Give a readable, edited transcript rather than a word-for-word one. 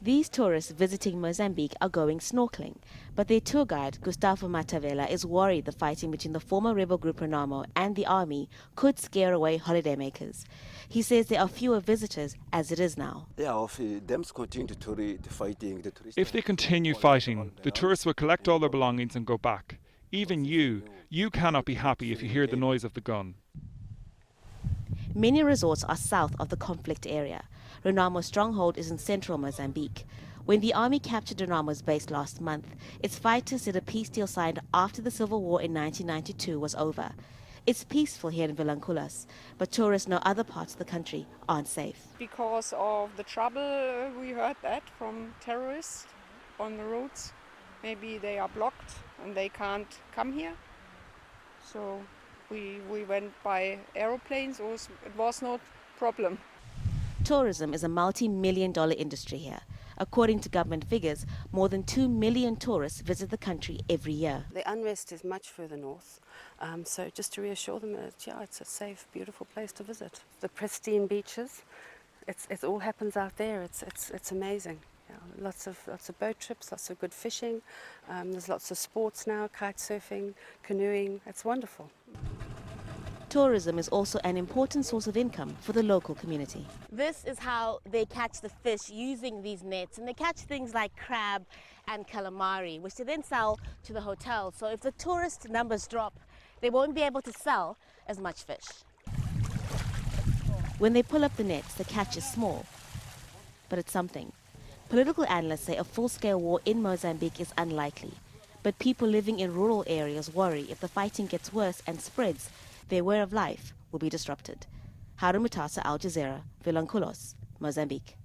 These tourists visiting Mozambique are going snorkeling, but their tour guide, Gustavo Matavela, is worried the fighting between the former rebel group Renamo and the army could scare away holidaymakers. He says there are fewer visitors as it is now. If they continue fighting, the tourists will collect all their belongings and go back. Even you cannot be happy if you hear the noise of the gun. Many resorts are south of the conflict area. Renamo's stronghold is in central Mozambique. When the army captured Renamo's base last month, its fighters said a peace deal signed after the civil war in 1992 was over. It's peaceful here in Vilanculos, but tourists know other parts of the country aren't safe. Because of the trouble, we heard that from terrorists on the roads. Maybe they are blocked and they can't come here. So we went by aeroplanes, it was no problem. Tourism is a multi-million-dollar industry here. According to government figures, more than 2 million tourists visit the country every year. The Unrest is much further north, so just to reassure them that it's a safe, beautiful place to visit. The pristine beaches, it all happens out there. It's amazing. Yeah, lots of boat trips, lots of good fishing. There's lots of sports now, kite surfing, canoeing. It's wonderful. Tourism is also an important source of income for the local community. This is how they catch the fish using these nets, and they catch things like crab and calamari, which they then sell to the hotel. So if the tourist numbers drop, they won't be able to sell as much fish. When they pull up the nets, the catch is small, but it's something. Political analysts say a full-scale war in Mozambique is unlikely, but people living in rural areas worry if the fighting gets worse and spreads, their way of life will be disrupted. Haru, Mutasa, Jazeera, Vilanculos, Mozambique.